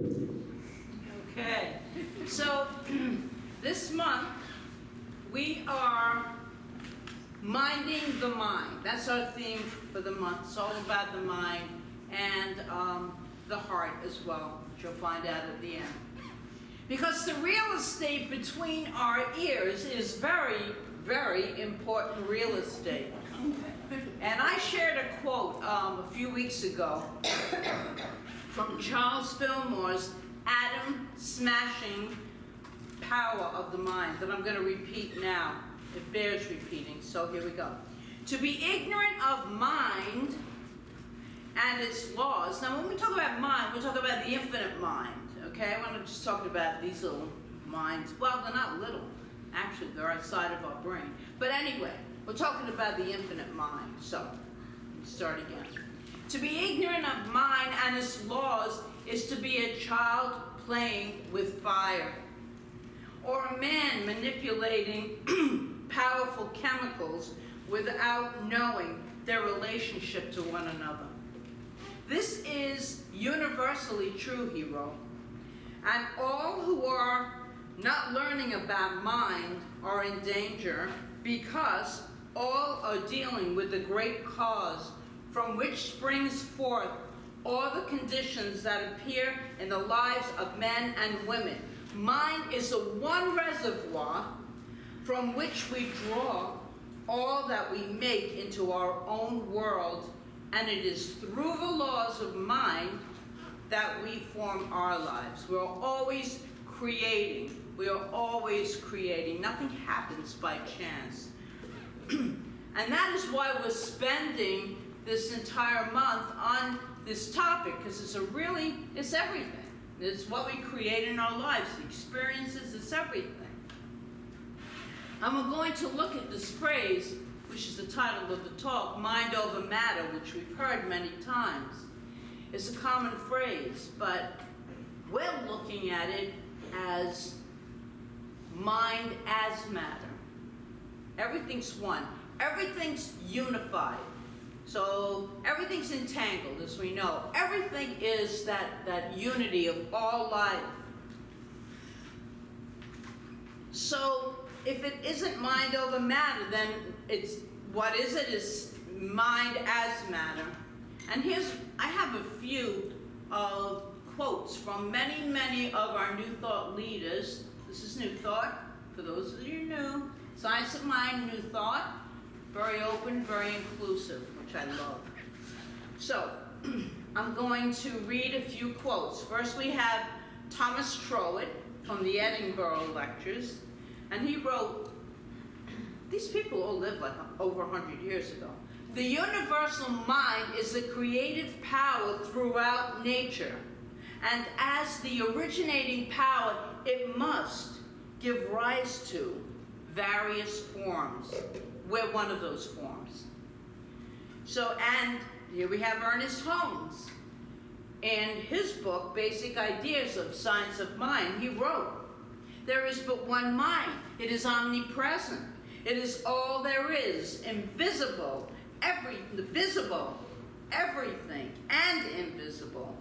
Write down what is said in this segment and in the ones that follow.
Okay, so this month we are minding the mind. That's our theme for the month. It's all about the mind and the heart as well, which you'll find out at the end. Because the real estate between our ears is very, very important real estate. And I shared a quote a few weeks ago from Charles Fillmore's Atom Smashing Power of the Mind that I'm going to repeat now. It bears repeating, so here we go. To be ignorant of mind and its laws. Now, when we talk about mind, we're talking about the infinite mind, okay? We're not just talking about these little minds. Well, they're not little. Actually, they're outside of our brain. But anyway, we're talking about the infinite mind. So, let's start again. To be ignorant of mind and its laws is to be a child playing with fire, or a man manipulating powerful chemicals without knowing their relationship to one another. This is universally true, he wrote, and all who are not learning about mind are in danger because all are dealing with the great cause from which springs forth all the conditions that appear in the lives of men and women. Mind is the one reservoir from which we draw all that we make into our own world, and it is through the laws of mind that we form our lives. We're always creating. We are always creating. Nothing happens by chance. And that is why we're spending this entire month on this topic, because it's everything. It's what we create in our lives, the experiences, it's everything. And we're going to look at this phrase, which is the title of the talk, mind over matter, which we've heard many times. It's a common phrase, but we're looking at it as mind as matter. Everything's one. Everything's unified. So everything's entangled, as we know. Everything is that unity of all life. So if it isn't mind over matter, then what is it? Is mind as matter. And I have a few of quotes from many, many of our New Thought leaders. This is New Thought, for those of you new. Science of Mind, New Thought. Very open, very inclusive, which I love. So, I'm going to read a few quotes. First we have Thomas Trowett from the Edinburgh Lectures, and he wrote, these people all lived like over 100 years ago. The universal mind is the creative power throughout nature, and as the originating power, it must give rise to various forms. We're one of those forms. So, and here we have Ernest Holmes. In his book, Basic Ideas of Science of Mind, he wrote, there is but one mind. It is omnipresent. It is all there is, invisible, visible, everything, and invisible.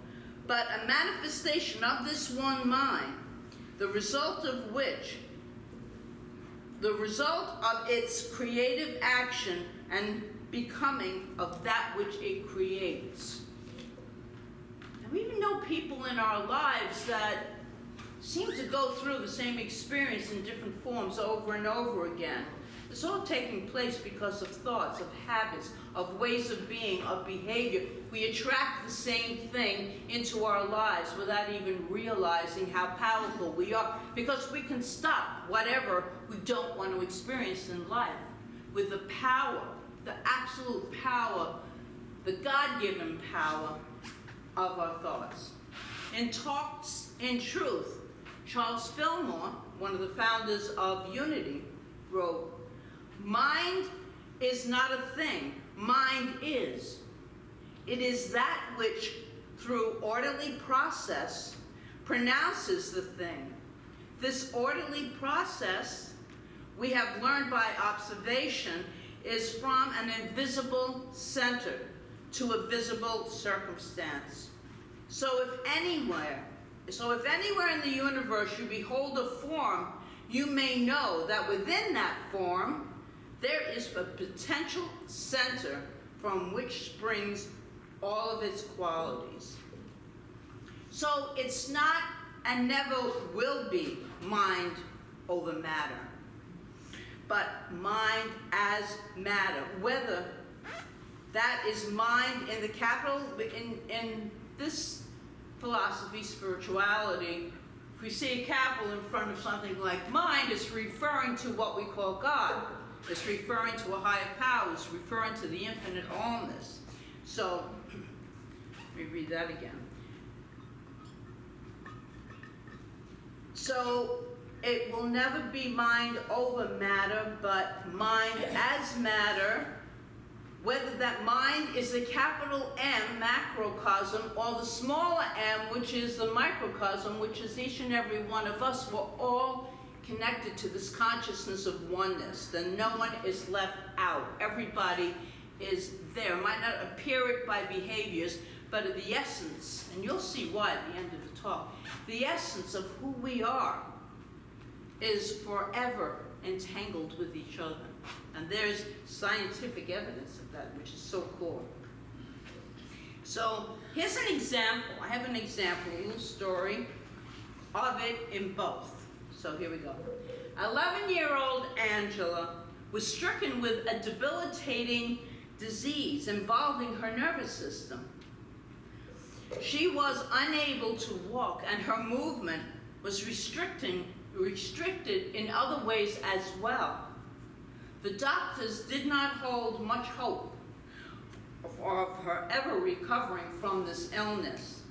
But a manifestation of this one mind, the result of its creative action and becoming of that which it creates. And we even know people in our lives that seem to go through the same experience in different forms over and over again. It's all taking place because of thoughts, of habits, of ways of being, of behavior. We attract the same thing into our lives without even realizing how powerful we are, because we can stop whatever we don't want to experience in life with the power, the absolute power, the God-given power of our thoughts. In Talks in Truth, Charles Fillmore, one of the founders of Unity, wrote, mind is not a thing, mind is. It is that which, through orderly process, pronounces the thing. This orderly process, we have learned by observation, is from an invisible center to a visible circumstance. So if anywhere So if anywhere in the universe you behold a form, you may know that within that form, there is a potential center from which springs all of its qualities. So it's not and never will be mind over matter, but mind as matter. Whether that is mind in the capital, in this philosophy, spirituality, if we see a capital in front of something like mind, it's referring to what we call God. It's referring to a higher power. It's referring to the infinite allness. So, let me read that again. So, it will never be mind over matter, but mind as matter, whether that mind is the capital M, macrocosm, or the smaller m, which is the microcosm, which is each and every one of us. We're all connected to this consciousness of oneness. Then no one is left out. Everybody is there. Might not appear it by behaviors, but at the essence, and you'll see why at the end of the talk, the essence of who we are is forever entangled with each other. And there's scientific evidence of that, which is so cool. So here's an example. I have an example, a little story of it in both. So here we go. 11-year-old Angela was stricken with a debilitating disease involving her nervous system. She was unable to walk, and her movement was restricted in other ways as well. The doctors did not hold much hope of her ever recovering from this illness.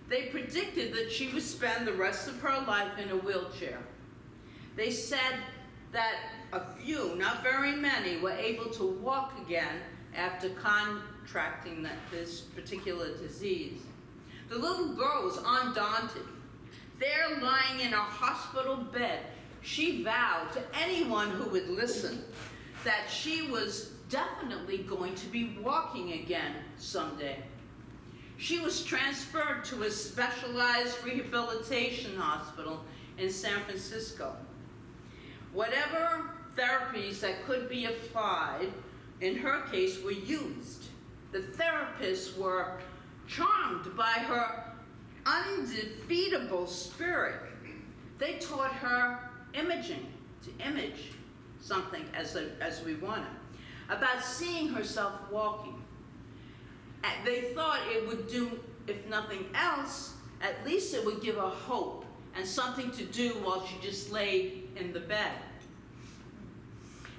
They predicted that she would spend the rest of her life in a wheelchair. They said that a few, not very many, were able to walk again after contracting this particular disease. The little girl was undaunted. There, lying in a hospital bed, she vowed to anyone who would listen that she was definitely going to be walking again someday. She was transferred to a specialized rehabilitation hospital in San Francisco. Whatever therapies that could be applied, in her case, were used. The therapists were charmed by her undefeatable spirit. They taught her imaging, to image something as we want it, about seeing herself walking. And they thought it would do, if nothing else, at least it would give her hope and something to do while she just laid in the bed.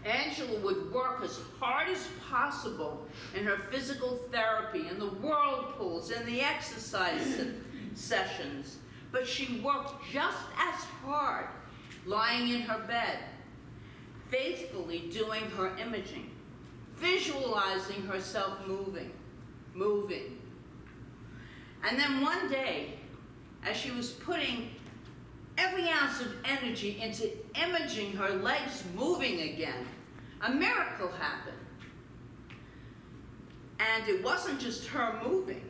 Angela would work as hard as possible in her physical therapy, in the whirlpools, in the exercise sessions, but she worked just as hard lying in her bed, faithfully doing her imaging, visualizing herself moving. And then one day, as she was putting every ounce of energy into imaging her legs moving again, a miracle happened. And it wasn't just her moving.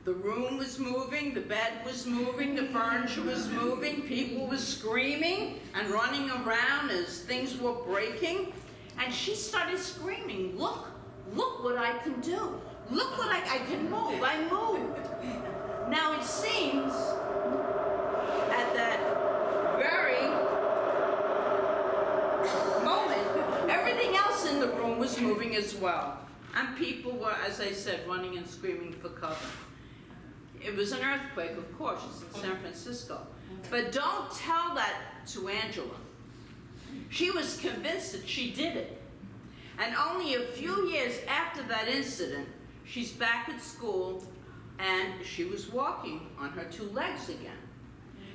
The room was moving, the bed was moving, the furniture was moving, people were screaming and running around as things were breaking. And she started screaming, look what I can do. Look what I can move, I moved. Now it seems at that very moment, everything else in the room was moving as well. And people were, as I said, running and screaming for cover. It was an earthquake, of course, it's in San Francisco. But don't tell that to Angela. She was convinced that she did it. And only a few years after that incident, she's back at school and she was walking on her two legs again.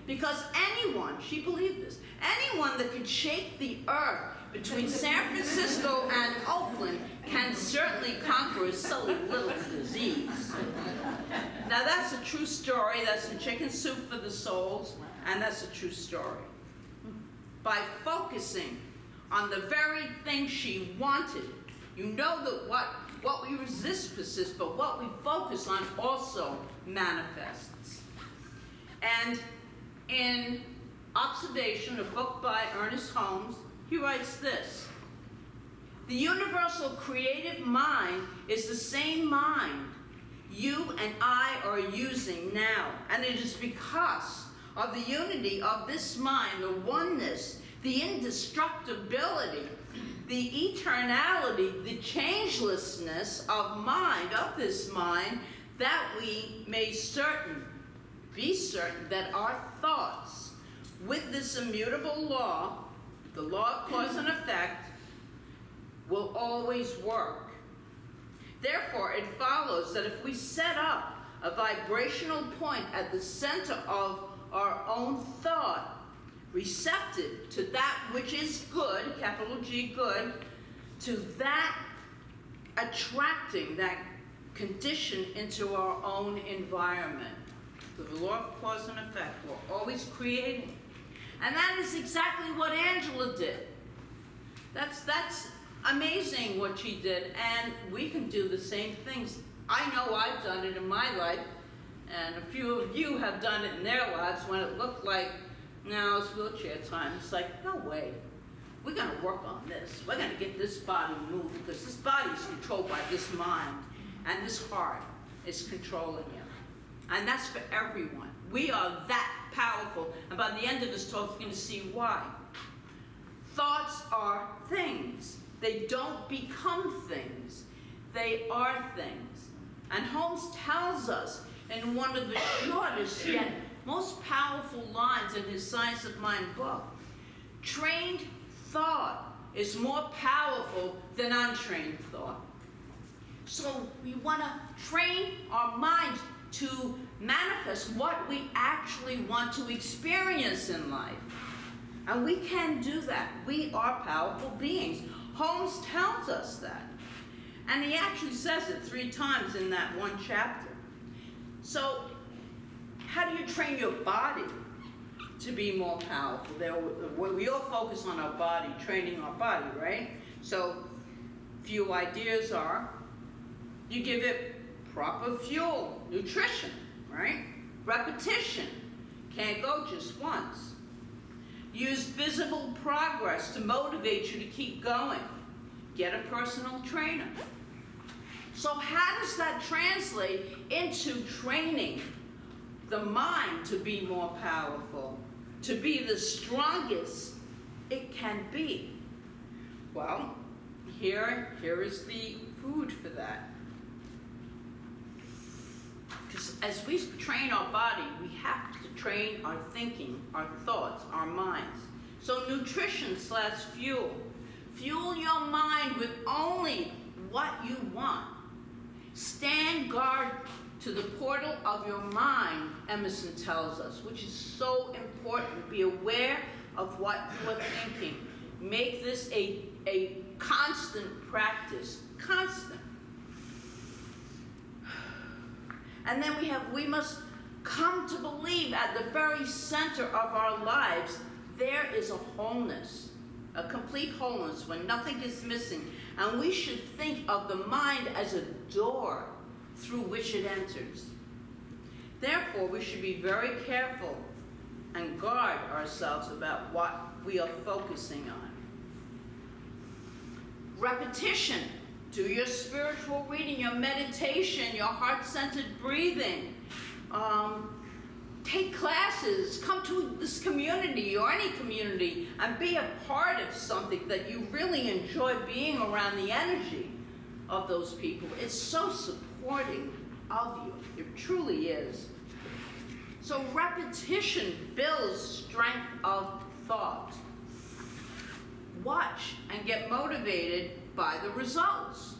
Because anyone, she believed this, anyone that could shake the earth between San Francisco and Oakland can certainly conquer a silly little disease. Now that's a true story, that's in Chicken Soup for the Souls, and that's a true story. By focusing on the very thing she wanted, you know that what we resist persists, but what we focus on also manifests. And in Observation, a book by Ernest Holmes, he writes this: the universal creative mind is the same mind you and I are using now, and it is because of the unity of this mind, the oneness, the indestructibility, the eternality, the changelessness of mind, of this mind, that we may be certain that our thoughts, with this immutable law, the law of cause and effect, will always work. Therefore, it follows that if we set up a vibrational point at the center of our own thought, receptive to that which is good, capital G, good, to that attracting that condition into our own environment. So the law of cause and effect, we're always creating. And that is exactly what Angela did. That's amazing what she did, and we can do the same things. I know I've done it in my life, and a few of you have done it in their lives when it looked like, now it's wheelchair time. It's like, no way. We're going to work on this. We're going to get this body moving, because this body is controlled by this mind, and this heart is controlling you. And that's for everyone. We are that powerful, and by the end of this talk, you're going to see why. Thoughts are things. They don't become things. They are things. And Holmes tells us in one of the shortest yet most powerful lines in his Science of Mind book, trained thought is more powerful than untrained thought. So we want to train our minds to manifest what we actually want to experience in life. And we can do that. We are powerful beings. Holmes tells us that. And he actually says it 3 times in that one chapter. So, how do you train your body to be more powerful? We all focus on our body, training our body, right? So, few ideas are, you give it proper fuel, nutrition, right? Repetition, can't go just once. Use visible progress to motivate you to keep going. Get a personal trainer. So how does that translate into training the mind to be more powerful, to be the strongest it can be? Well, here is the food for that. Because as we train our body, we have to train our thinking, our thoughts, our minds. So nutrition/fuel. Fuel your mind with only what you want. Stand guard to the portal of your mind, Emerson tells us, which is so important. Be aware of what you're thinking. Make this a constant practice. Constant. And then we must come to believe at the very center of our lives, there is a wholeness, a complete wholeness when nothing is missing. And we should think of the mind as a door through which it enters. Therefore, we should be very careful and guard ourselves about what we are focusing on. Repetition. Do your spiritual reading, your meditation, your heart-centered breathing. Take classes, come to this community or any community and be a part of something that you really enjoy being around the energy of those people. It's so supporting of you. It truly is. So repetition builds strength of thought. Watch and get motivated by the results,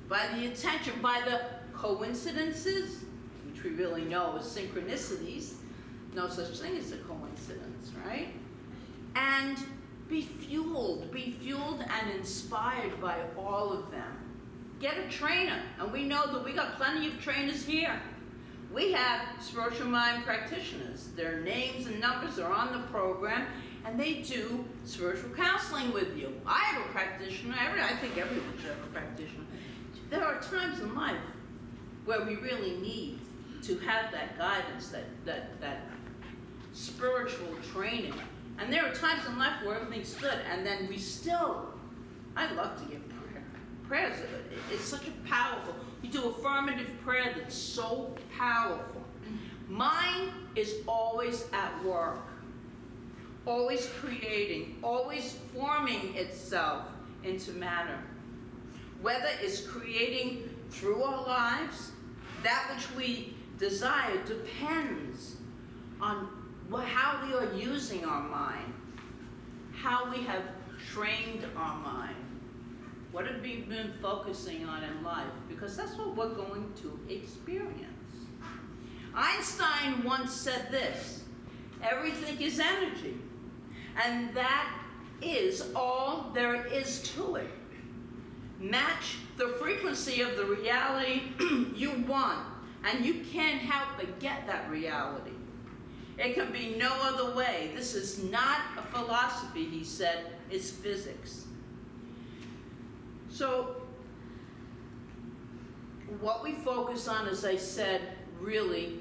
by the attention, by the coincidences, which we really know as synchronicities. No such thing as a coincidence, right? And be fueled and inspired by all of them. Get a trainer, and we know that we got plenty of trainers here. We have spiritual mind practitioners. Their names and numbers are on the program, and they do spiritual counseling with you. I have a practitioner. I think everyone should have a practitioner. There are times in life where we really need to have that guidance, that spiritual training. And there are times in life where everything's good, and then I love to give prayers. It's such a powerful, you do affirmative prayer that's so powerful. Mine is always at work, always creating, always forming itself into matter. Whether it's creating through our lives, that which we desire depends on how we are using our mind, how we have trained our mind, what have we been focusing on in life, because that's what we're going to experience. Einstein once said this: everything is energy, and that is all there is to it. Match the frequency of the reality you want, and you can't help but get that reality. It can be no other way. This is not a philosophy, he said, it's physics. So, what we focus on, as I said, really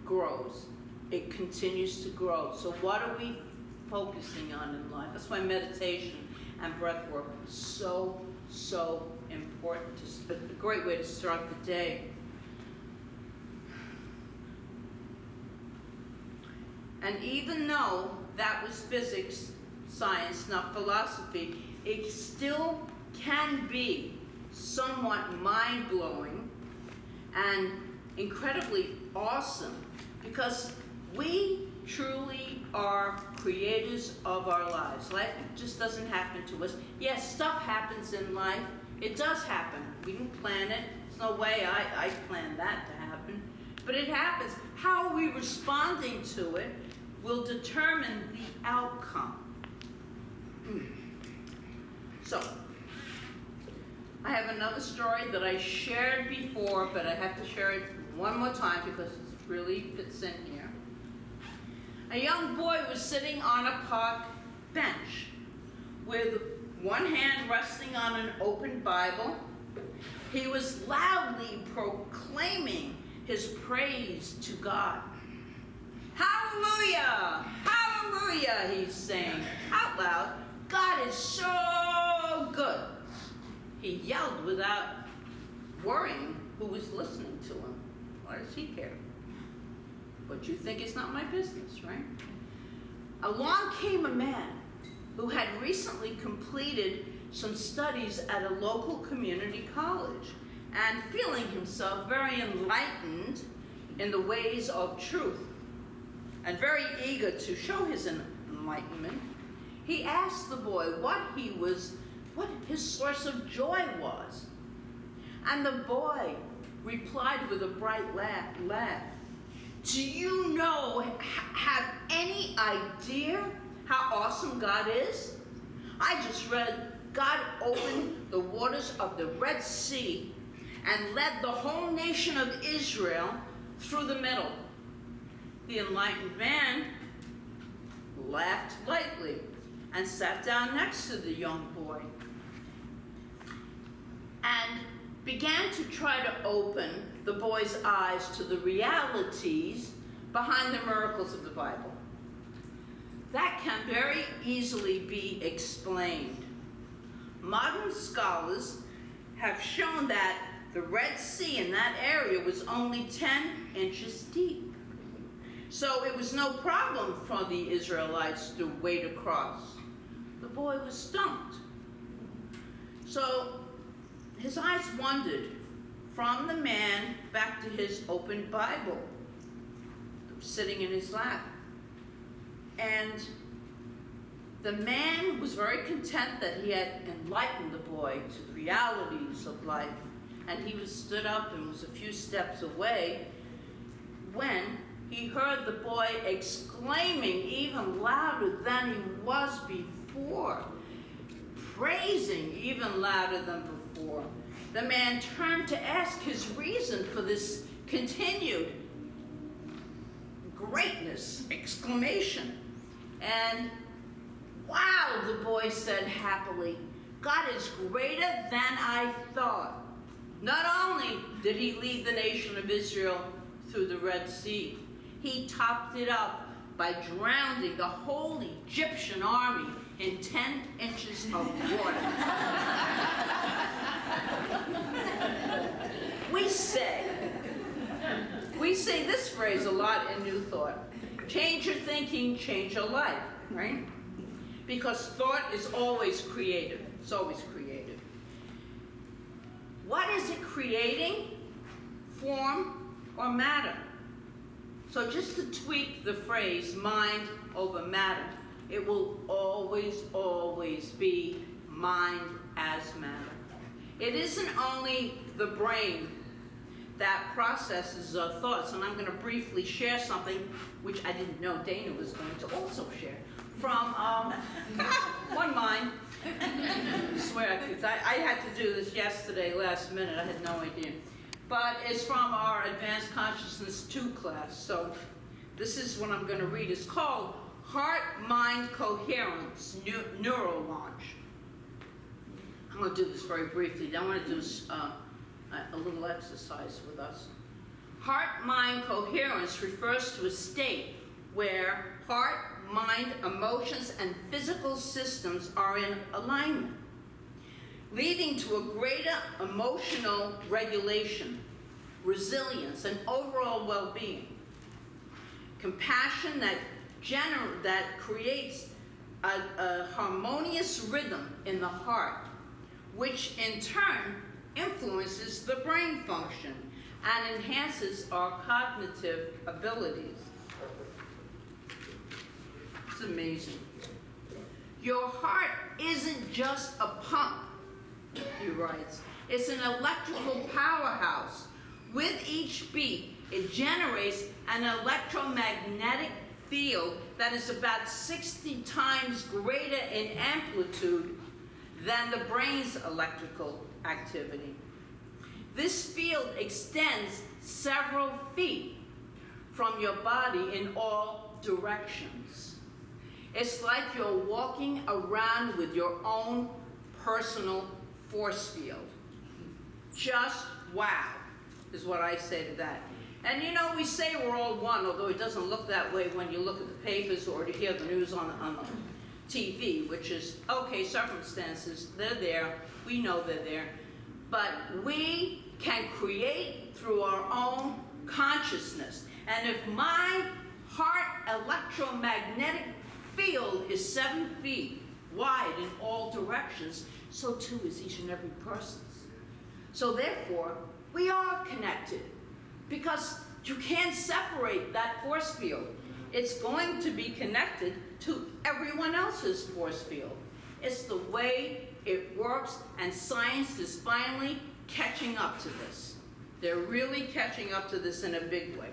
grows. It continues to grow. So what are we focusing on in life? That's why meditation and breath work is so important. A great way to start the day. And even though that was physics, science, not philosophy, it still can be somewhat mind-blowing and incredibly awesome, because we truly are creators of our lives. Life just doesn't happen to us. Yes, stuff happens in life. It does happen. We didn't plan it. There's no way I planned that to happen. But it happens. How are we responding to it will determine the outcome. So, I have another story that I shared before, but I have to share it one more time because it really fits in here. A young boy was sitting on a park bench with one hand resting on an open Bible. He was loudly proclaiming his praise to God. Hallelujah! Hallelujah, he's saying out loud. God is so good. He yelled without worrying who was listening to him. Why does he care? But you think it's not my business, right? Along came a man who had recently completed some studies at a local community college, and feeling himself very enlightened in the ways of truth, and very eager to show his enlightenment, he asked the boy what his source of joy was. And the boy replied with a bright laugh. Do you have any idea how awesome God is? I just read God opened the waters of the Red Sea and led the whole nation of Israel through the middle. The enlightened man laughed lightly and sat down next to the young boy and began to try to open the boy's eyes to the realities behind the miracles of the Bible. That can very easily be explained. Modern scholars have shown that the Red Sea in that area was only 10 inches deep. So it was no problem for the Israelites to wade across. The boy was stumped. So his eyes wandered from the man back to his open Bible sitting in his lap. And the man was very content that he had enlightened the boy to the realities of life. And he was stood up and was a few steps away when he heard the boy exclaiming even louder than he was before, praising even louder than before. The man turned to ask his reason for this continued greatness, exclamation. And wow, the boy said happily, God is greater than I thought. Not only did he lead the nation of Israel through the Red Sea, he topped it up by drowning the whole Egyptian army in 10 inches of water. We say this phrase a lot in New Thought. Change your thinking, change your life, right? Because thought is always creative. It's always creative. What is it creating? Form or matter? So just to tweak the phrase mind over matter, it will always, always be mind as matter. It isn't only the brain that processes our thoughts, and I'm going to briefly share something which I didn't know Dana was going to also share from one mind. I swear, because I had to do this yesterday, last minute. I had no idea. But it's from our Advanced Consciousness 2 class. So this is what I'm going to read. It's called Heart-Mind Coherence Neural Launch. I'm going to do this very briefly. Then I want to do a little exercise with us. Heart-mind coherence refers to a state where heart, mind, emotions, and physical systems are in alignment, leading to a greater emotional regulation, resilience, and overall well-being. Compassion that creates a harmonious rhythm in the heart, which in turn influences the brain function and enhances our cognitive abilities. It's amazing. Your heart isn't just a pump, he writes. It's an electrical powerhouse. With each beat, it generates an electromagnetic field that is about 60 times greater in amplitude than the brain's electrical activity. This field extends several feet from your body in all directions. It's like you're walking around with your own personal force field. Just wow, is what I say to that. And you know, we say we're all one, although it doesn't look that way when you look at the papers or to hear the news on the TV, which is, okay, circumstances, they're there, we know they're there, but we can create through our own consciousness. And if my heart electromagnetic field is 7 feet wide in all directions, so too is each and every person's. So therefore, we are connected, because you can't separate that force field. It's going to be connected to everyone else's force field. It's the way it works, and science is finally catching up to this. They're really catching up to this in a big way.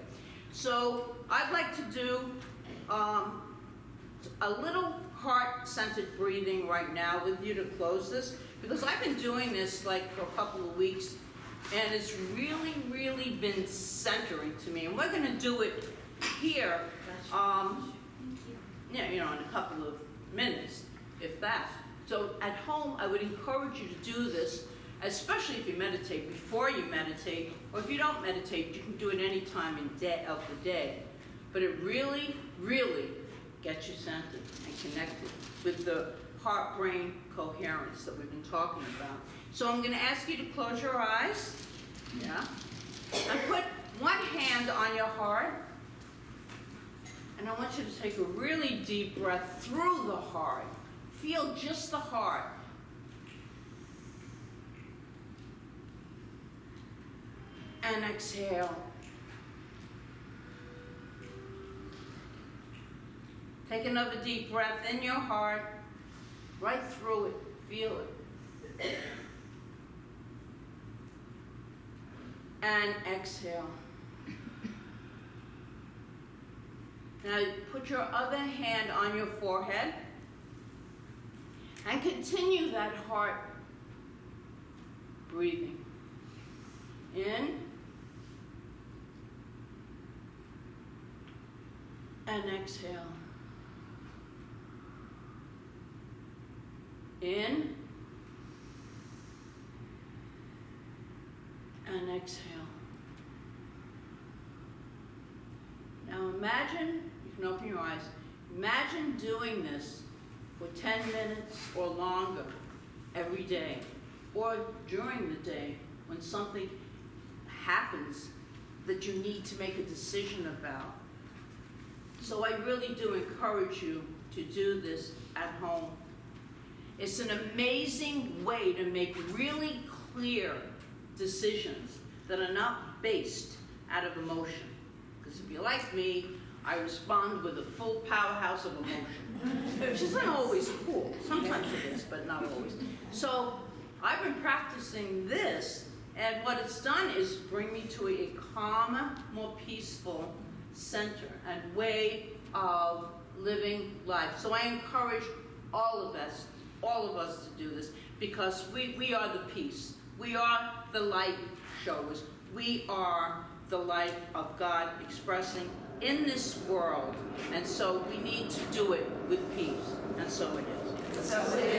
So I'd like to do a little heart-centered breathing right now with you to close this, because I've been doing this like for a couple of weeks, and it's really, really been centering to me. And we're going to do it here, in a couple of minutes, if that. So at home, I would encourage you to do this, especially if you meditate, before you meditate, or if you don't meditate, you can do it any time of the day. But it really, really gets you centered and connected with the heart-brain coherence that we've been talking about. So I'm going to ask you to close your eyes, and put one hand on your heart, and I want you to take a really deep breath through the heart. Feel just the heart. And exhale. Take another deep breath in your heart, right through it. Feel it. And exhale. Now put your other hand on your forehead and continue that heart breathing. In and exhale. In and exhale. Now imagine, you can open your eyes. Imagine doing this for 10 minutes or longer every day, or during the day when something happens that you need to make a decision about. So I really do encourage you to do this at home. It's an amazing way to make really clear decisions that are not based out of emotion. Because if you're like me, I respond with a full powerhouse of emotion, which isn't always cool. Sometimes it is, but not always. So I've been practicing this, and what it's done is bring me to a calmer, more peaceful center and way of living life. So I encourage all of us to do this, because we are the peace. We are the light showers. We are the light of God expressing in this world. And so we need to do it with peace. And so it is. So it